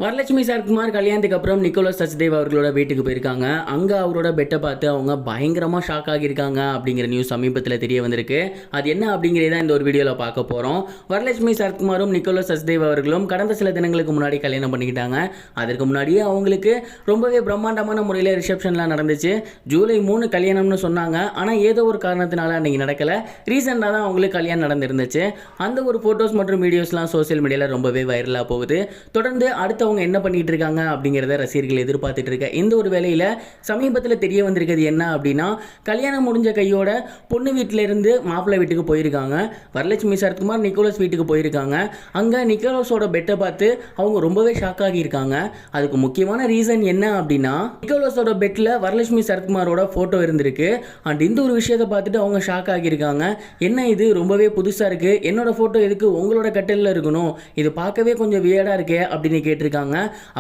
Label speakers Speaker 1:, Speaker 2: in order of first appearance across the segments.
Speaker 1: வரலட்சுமி சரத்குமார் கல்யாணத்துக்கு அப்புறம் நிக்கோலஸ் சச்தேவ் அவர்களோட வீட்டுக்கு போயிருக்காங்க. அங்கே அவரோட பெட்டை பார்த்து அவங்க பயங்கரமாக ஷாக் ஆகியிருக்காங்க அப்படிங்கிற நியூஸ் சமீபத்தில் தெரிய வந்திருக்கு. அது என்ன அப்படிங்கிறத இந்த ஒரு வீடியோவில் பார்க்க போகிறோம். வரலட்சுமி சரத்குமாரும் நிக்கோலஸ் சச்தேவ் அவர்களும் கடந்த சில தினங்களுக்கு முன்னாடி கல்யாணம் பண்ணிக்கிட்டாங்க. அதற்கு முன்னாடியே அவங்களுக்கு ரொம்பவே பிரம்மாண்டமான முறையில் ரிசப்ஷன்லாம் நடந்துச்சு. ஜூலை 3 கல்யாணம்னு சொன்னாங்க. ஆனால் ஏதோ ஒரு காரணத்தினால அன்றைக்கி நடக்கலை. ரீசெண்டாக தான் அவங்களுக்கு கல்யாணம் நடந்துருந்துச்சு. அந்த ஒரு ஃபோட்டோஸ் மற்றும் வீடியோஸ்லாம் சோசியல் மீடியாவில் ரொம்பவே வைரலாக போகுது. தொடர்ந்து அடுத்த அவங்க என்ன பண்ணிட்டு இருக்காங்க அப்படிங்கிறத ரசிகர்கள் எதிர்பார்த்துட்டு இருக்க இந்த ஒரு வேலையில் சமீபத்தில் தெரிய வந்திருக்கிறது என்ன அப்படின்னா, கல்யாணம் முடிஞ்ச கையோட பொண்ணு வீட்டில இருந்து மாப்பிள்ளை வீட்டுக்கு போயிருக்காங்க. வரலட்சுமி சரத்குமார் நிக்கோலஸ் வீட்டுக்கு போயிருக்காங்க. அங்கே நிக்கோலஸோட பெட்டை பார்த்து அவங்க ரொம்பவே ஷாக் ஆகியிருக்காங்க. அதுக்கு முக்கியமான ரீசன் என்ன அப்படின்னா, நிக்கோலஸோட பெட்டில் வரலட்சுமி சரத்குமாரோட ஃபோட்டோ இருந்திருக்கு. அண்ட் இந்த ஒரு விஷயத்தை பார்த்துட்டு அவங்க ஷாக் ஆகியிருக்காங்க. என்ன இது ரொம்பவே புதுசாக இருக்குது, என்னோட ஃபோட்டோ எதுக்கு உங்களோட கட்டிலில் இருக்கணும், இது பார்க்கவே கொஞ்சம் வியர்டாக இருக்கே அப்படின்னு கேட்டிருக்காங்க.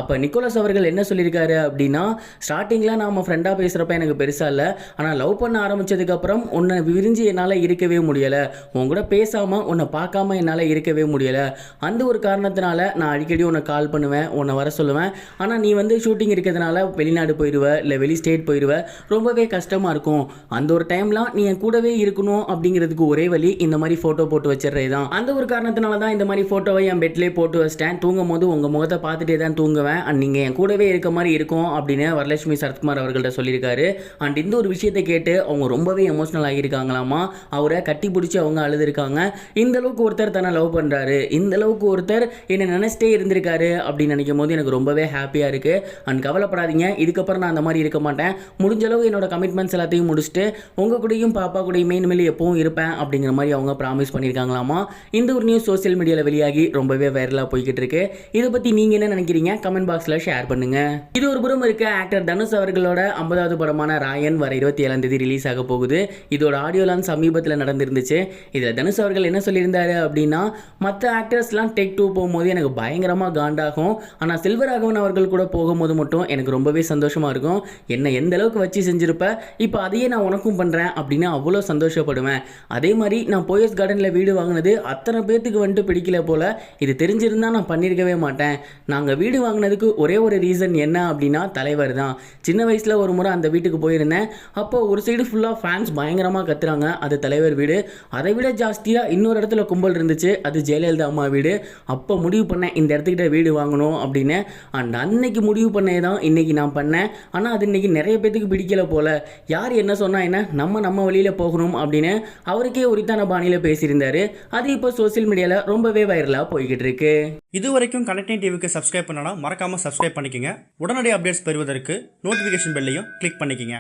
Speaker 1: அப்போ நிக்கோலஸ் அவர்கள் என்ன சொல்லியிருக்காரு அப்படின்னா, ஸ்டார்டிங்கில் நாம ஃப்ரெண்டாக பேசுகிறப்ப எனக்கு பெருசாக இல்லை, ஆனால் லவ் பண்ண ஆரம்பித்ததுக்கப்புறம் உன்னை விரிஞ்சு என்னால் இருக்கவே முடியலை, உன் கூட பேசாமல் உன்னை பார்க்காம என்னால் இருக்கவே முடியலை. அந்த ஒரு காரணத்தினால நான் அடிக்கடி உன்னை கால் பண்ணுவேன், உன்னை வர சொல்லுவேன். ஆனால் நீ ஷூட்டிங் இருக்கிறதுனால வெளிநாடு போயிடுவ, இல்லை வெளி ஸ்டேட் போயிடுவ, ரொம்பவே கஷ்டமாக இருக்கும். அந்த ஒரு டைம்லாம் நீ என் கூடவே இருக்கணும் அப்படிங்கிறதுக்கு ஒரே வழி இந்த மாதிரி ஃபோட்டோ போட்டு வச்சிடுறது தான். அந்த ஒரு காரணத்தினால தான் இந்த மாதிரி ஃபோட்டோவை என் பெட்லேயே போட்டு வச்சிட்டேன். தூங்கும் போது உங்கள் முகத்தை பார்த்துட்டே தான் தூங்குவேன். அண்ட் நீங்கள் என் கூடவே இருக்க மாதிரி இருக்கும் அப்படின்னு வரலட்சுமி சரத்குமார் அவர்கள்ட்ட சொல்லியிருக்காரு. அண்ட் இந்த ஒரு விஷயத்தை கேட்டு அவங்க ரொம்பவே எமோஷனல் ஆகியிருக்காங்களாமா. அவரை கட்டி பிடிச்சி அவங்க அழுதுருக்காங்க. இந்த அளவுக்கு ஒருத்தர் தன்னை லவ் பண்ணுறாரு, இந்த அளவுக்கு ஒருத்தர் என்னை நினச்சிட்டே இருந்திருக்காரு அப்படின்னு நினைக்கும் போது எனக்கு ரொம்பவே ஹாப்பியாக இருக்குது. அண்ட் கவலைப்படாதீங்க, இதுக்கப்புறம் நான் அந்த மாதிரி இருக்க மாட்டேன். முடிஞ்ச அளவு என்னோட கமிட்மெண்ட்ஸ் எல்லாத்தையும் முடிச்சுட்டு உங்கள் கூடயும் பாப்பா கூடயுமே இனிமேல் எப்பவும் இருப்பேன் அப்படிங்கிற மாதிரி அவங்க ப்ராமிஸ் பண்ணியிருக்காங்களாமா. இந்த ஒரு நியூஸ் சோசியல் மீடியாவில் வெளியாகி ரொம்பவே வைரலாக போய்கிட்டு இருக்கு. இதை பற்றி நீங்கள் என்ன நினைக்கிறீங்க? கமெண்ட் பாக்ஸில் ஷேர் பண்ணுங்க. இது ஒரு புறம் இருக்க ஆக்டர் தனுஷ் அவர்களோட 50வது படமான ராயன் வர 27ஆம் தேதி ரிலீஸ் ஆக போகுது. இதோட ஆடியோ லான்ச் சமீபத்தில் நடந்திருந்துச்சு. இதில் தனுஷ் அவர்கள் என்ன சொல்லியிருந்தாரு அப்படின்னா, மற்ற ஆக்டர்ஸ்லாம் டேக் 2 போகும்போது எனக்கு பயங்கரமாக காண்டாகும், ஆனால் செல்வராகவன் அவர்கள் கூட போகும்போது மட்டும் எனக்கு ரொம்பவே சந்தோஷமாக இருக்கும். என்னை எந்த அளவுக்கு வச்சு செஞ்சிருப்ப, இப்போ அதையே நான் உனக்கும் பண்ணுறேன் அப்படின்னு அவ்வளோ சந்தோஷப்படுவேன். அதே மாதிரி நான் போயஸ் கார்டனில் வீடு வாங்கினது அத்தனை பேத்துக்கு பிடிக்கல போல, இது தெரிஞ்சிருந்தா நான் பண்ணியிருக்கவே மாட்டேன். நாங்கள் வீடு வாங்கினதுக்கு ஒரே ஒரு ரீசன் என்ன அப்படின்னா தலைவர் தான். சின்ன வயசில் ஒரு முறை அந்த வீட்டுக்கு போயிருந்தேன். அப்போ ஒரு சைடு ஃபுல்லாக ஃபேன்ஸ் பயங்கரமாக கத்துறாங்க, அது தலைவர் வீடு. அதை விட ஜாஸ்தியாக இன்னொரு இடத்துல கும்பல் இருந்துச்சு, அது ஜெயலலிதா அம்மா வீடு. அப்போ முடிவு பண்ணேன் இந்த இடத்துக்கிட்ட வீடு வாங்கணும் அப்படின்னு. அண்ட் அன்னைக்கு முடிவு பண்ணே தான் இன்னைக்கு நான் பண்ணேன். ஆனால் அது இன்னைக்கு நிறைய பேத்துக்கு பிடிக்கல போல. யார் என்ன சொன்னா என்ன, நம்ம வழியில் போகணும் அப்படின்னு அவருக்கே உரித்தான பாணியில் பேசியிருந்தாரு. அது இப்போ சோசியல் மீடியாவில் ரொம்பவே வைரலாக போய்கிட்டு இருக்கு.
Speaker 2: இது வரைக்கும் கனெக்டிங் டிவிக்கு சப்ஸ்கிரைப் பண்ணனா மறக்காம சப்ஸ்கிரைப் பண்ணிக்கங்க. உடனடி அப்டேட்ஸ் பெறுவதற்கு நோட்டிஃபிகேஷன் பெல்லையும் கிளிக் பண்ணிக்கங்க.